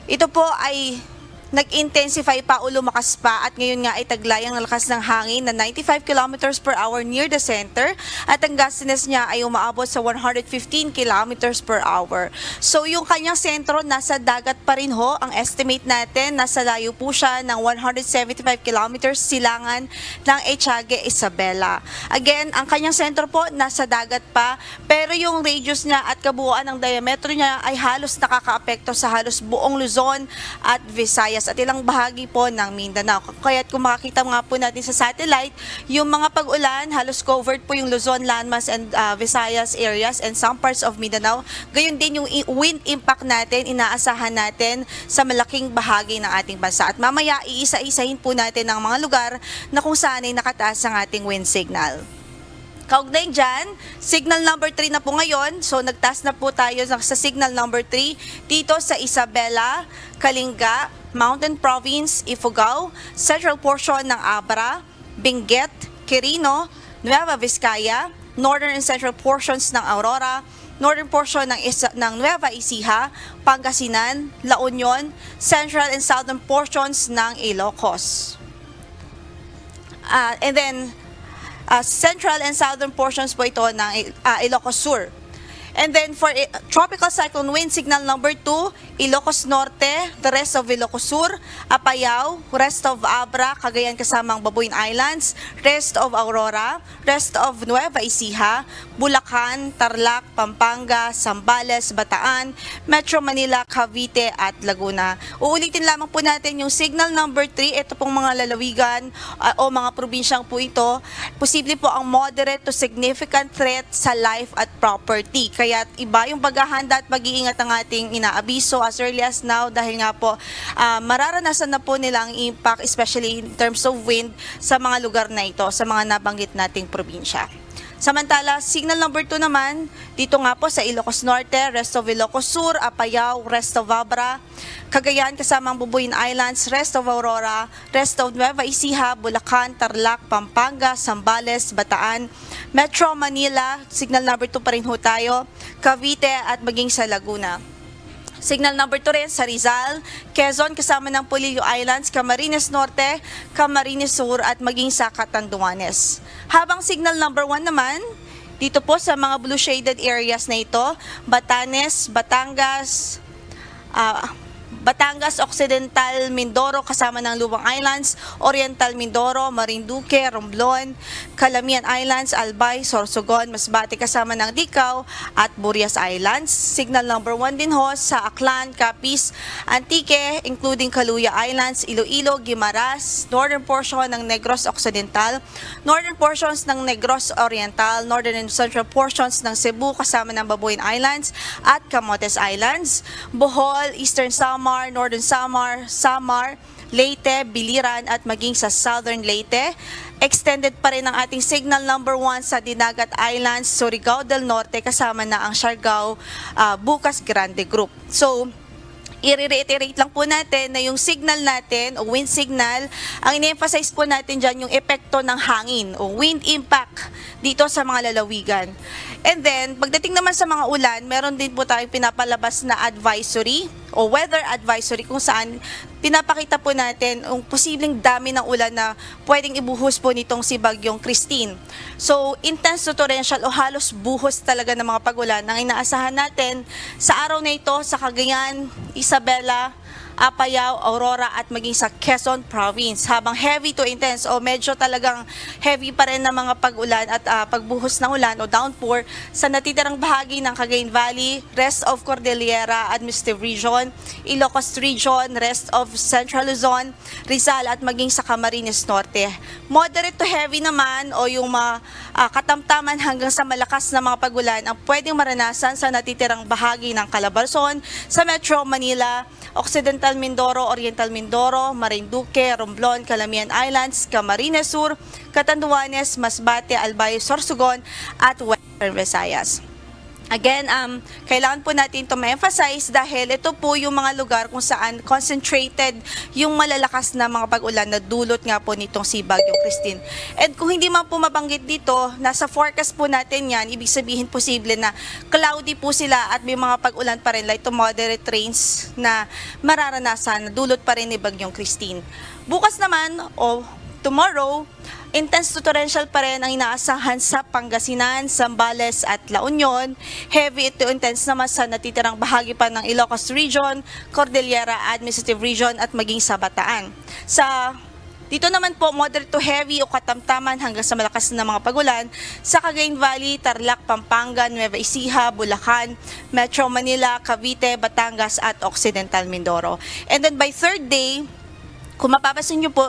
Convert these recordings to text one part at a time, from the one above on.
Ito po ay nag-intensify pa o lumakas pa at ngayon nga ay taglay ang lakas ng hangin na 95 kilometers per hour near the center at ang gustiness niya ay umaabot sa 115 kilometers per hour. So yung kanyang sentro nasa dagat pa rin ho, ang estimate natin nasa layo po siya ng 175 kilometers silangan ng Etiague Isabela. Again, ang kanyang sentro po nasa dagat pa pero yung radius niya at kabuuan ng diametro niya ay halos nakakaapekto sa halos buong Luzon at Visayas at ilang bahagi po ng Mindanao. Kaya't kung makakita nga po natin sa satellite, yung mga pag-ulan, halos covered po yung Luzon, Landmass and Visayas areas and some parts of Mindanao. Gayon din yung wind impact natin, inaasahan natin sa malaking bahagi ng ating bansa. At mamaya, iisa-isahin po natin ang mga lugar na kung saan ay nakataas ang ating wind signal. Kaugnay dyan, signal number 3 na po ngayon. So nagtaas na po tayo sa signal number 3 dito sa Isabela, Kalinga, Mountain Province, Ifugao, central portion ng Abra, Benguet, Quirino, Nueva Vizcaya, northern and central portions ng Aurora, northern portion ng Nueva Ecija, Pangasinan, La Union, central and southern portions ng Ilocos. And then, central and southern portions po ito ng Ilocos Sur. And then for tropical cyclone wind signal number 2, Ilocos Norte, the rest of Ilocos Sur, Apayao, rest of Abra, Cagayan kasamang Babuin Islands, rest of Aurora, rest of Nueva Ecija, Bulacan, Tarlac, Pampanga, Zambales, Bataan, Metro Manila, Cavite at Laguna. Uulitin lamang po natin yung signal number 3, ito pong mga lalawigan o mga probinsyang po ito, posible po ang moderate to significant threat sa life at property. Kaya iba yung paghahanda at pag-iingat ng ating inaabiso as early as now dahil nga po mararanasan na po nila ang impact especially in terms of wind sa mga lugar na ito, sa mga nabanggit nating probinsya. Samantala, signal number 2 naman, dito nga po sa Ilocos Norte, rest of Ilocos Sur, Apayao, rest of Abra, Cagayan kasamang Bubuin Islands, rest of Aurora, rest of Nueva Ecija, Bulacan, Tarlac, Pampanga, Zambales, Bataan, Metro Manila, signal number 2 pa rin ho tayo, Cavite at maging sa Laguna. Signal number 2 rin sa Rizal, Quezon kasama ng Polillo Islands, Camarines Norte, Camarines Sur at maging sa Catanduanes. Habang signal number 1 naman, dito po sa mga blue shaded areas na ito, Batanes, Batangas Occidental, Mindoro kasama ng Luwang Islands, Oriental Mindoro, Marinduque, Romblon, Calamian Islands, Albay, Sorsogon, Masbate kasama ng Dicao at Burias Islands. Signal number 1 din ho sa Aklan, Capiz, Antique, including Caluya Islands, Iloilo, Guimaras, northern portion ng Negros Occidental, northern portions ng Negros Oriental, northern and central portions ng Cebu kasama ng Babuin Islands at Camotes Islands, Bohol, Eastern Samar, Northern Samar, Leyte, Biliran at maging sa Southern Leyte. Extended pa rin ang ating signal number 1 sa Dinagat Islands, Surigao del Norte kasama na ang Siargao, Bukas Grande Group. So, i-reiterate lang po natin na yung signal natin o wind signal, ang in-emphasize po natin dyan yung epekto ng hangin o wind impact dito sa mga lalawigan. And then, pagdating naman sa mga ulan, meron din po tayong pinapalabas na advisory o weather advisory kung saan pinapakita po natin ang posibleng dami ng ulan na pwedeng ibuhos po nitong si Bagyong Christine. So, intense to torrential o halos buhos talaga ng mga pag-ulan ang inaasahan natin sa araw na ito sa Cagayan, Isabela, Apayao, Aurora at maging sa Quezon Province. Habang heavy to intense o medyo talagang heavy pa rin ng mga pag-ulan at pagbuhos ng ulan o downpour sa natitirang bahagi ng Cagayan Valley, rest of Cordillera Administrative Region, Ilocos Region, rest of Central Luzon, Rizal at maging sa Camarines Norte. Moderate to heavy naman o yung mga katamtaman hanggang sa malakas na mga pag-ulan ang pwedeng maranasan sa natitirang bahagi ng Calabarzon, sa Metro Manila, Occidental Mindoro, Oriental Mindoro, Marinduque, Romblon, Calamian Islands, Camarines Sur, Catanduanes, Masbate, Albay, Sorsogon at Western Visayas. Again, kailangan po natin ito ma-emphasize dahil ito po yung mga lugar kung saan concentrated yung malalakas na mga pag-ulan na dulot nga po nitong si Bagyong Christine. And kung hindi man po mabanggit dito, nasa forecast po natin yan, ibig sabihin posible na cloudy po sila at may mga pag-ulan pa rin, light to moderate rains na mararanasan, na dulot pa rin ni Bagyong Christine. Bukas naman, tomorrow, intense to torrential pa rin ang inaasahan sa Pangasinan, Zambales at La Union. Heavy to intense naman sa natitirang bahagi pa ng Ilocos Region, Cordillera Administrative Region at maging sa Bataan. Dito naman po, moderate to heavy o katamtaman hanggang sa malakas na mga pagulan sa Cagayan Valley, Tarlac, Pampanga, Nueva Ecija, Bulacan, Metro Manila, Cavite, Batangas at Occidental Mindoro. And then by third day, kung mapapansin nyo po,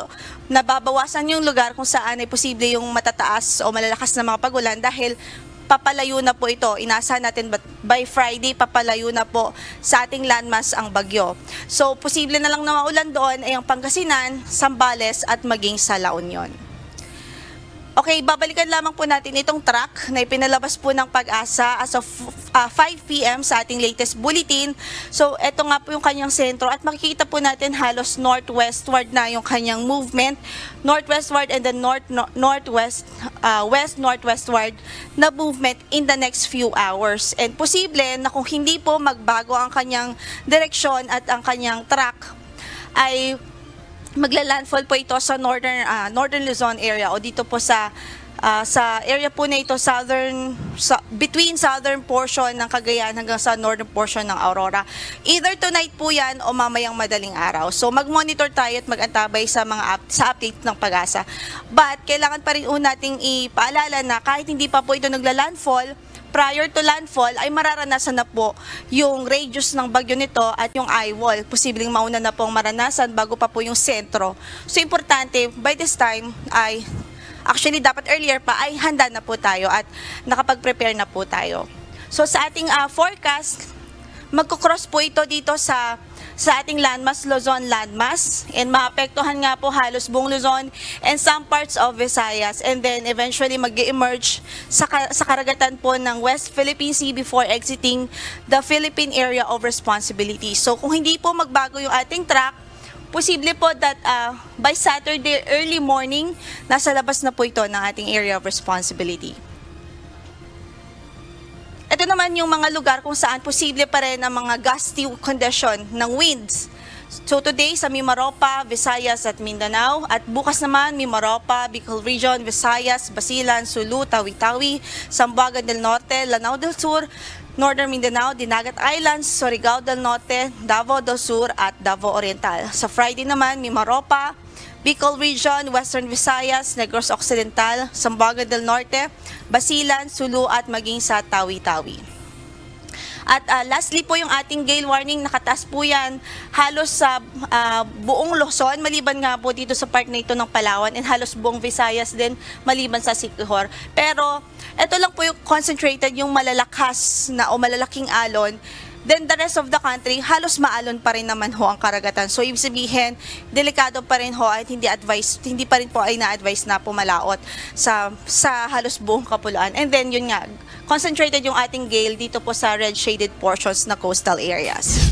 nababawasan yung lugar kung saan ay posible yung matataas o malalakas na mga pagulan dahil papalayo na po ito. Inaasahan natin by Friday, papalayo na po sa ating landmass ang bagyo. So, posible na lang na maulan doon ay ang Pangasinan, Zambales at maging sa La Union. Okay, babalikan lamang po natin itong track na ipinalabas po ng Pag-asa as of 5 p.m. sa ating latest bulletin. So, ito nga po yung kanyang sentro at makikita po natin halos northwestward na yung kanyang movement. Northwestward and then west-northwestward na movement in the next few hours. And posible na kung hindi po magbago ang kanyang direksyon at ang kanyang track ay magla-landfall po ito sa northern Luzon area o dito po sa area po na ito between southern portion ng Cagayan hanggang sa northern portion ng Aurora. Either tonight po yan o mamayang madaling araw. So mag-monitor tayo at mag-antabay sa sa update ng Pag-asa. But kailangan pa rin nating ipaalala na kahit hindi pa po ito nagla-landfall, prior to landfall ay mararanasan na po yung radius ng bagyo nito at yung eye wall. Posibleng mauna na pong maranasan bago pa po yung sentro. So importante, by this time ay actually dapat earlier pa ay handa na po tayo at nakapag-prepare na po tayo. So sa ating forecast, magkocross po ito dito sa ating landmass, Luzon landmass, and maapektuhan nga po halos buong Luzon and some parts of Visayas, and then eventually mag-emerge sa karagatan po ng West Philippine Sea before exiting the Philippine Area of Responsibility. So kung hindi po magbago yung ating track, posible po that by Saturday early morning, nasa labas na po ito ng ating Area of Responsibility. Ito naman yung mga lugar kung saan posible pa rin ang mga gusty condition ng winds. So today sa Mimaropa, Visayas at Mindanao, at bukas naman Mimaropa, Bicol Region, Visayas, Basilan, Sulu, Tawi-Tawi, Zamboanga del Norte, Lanao del Sur, Northern Mindanao, Dinagat Islands, Surigao del Norte, Davao del Sur at Davao Oriental. Sa Friday naman, Mimaropa, Bicol Region, Western Visayas, Negros Occidental, Zamboanga del Norte, Basilan, Sulu at maging sa Tawi-Tawi. At lastly po yung ating gale warning, nakataas po yan halos sa buong Luzon, maliban nga po dito sa part na ito ng Palawan, and halos buong Visayas din, maliban sa Siquijor. Pero ito lang po yung concentrated, yung malalakas na o malalaking alon. Then the rest of the country, halos maalon pa rin naman ho ang karagatan. So ibig sabihin, delikado pa rin ho at hindi pa rin po ay na-advise na pumalaot sa halos buong kapuluan. And then yun nga, concentrated yung ating gale dito po sa red shaded portions na coastal areas.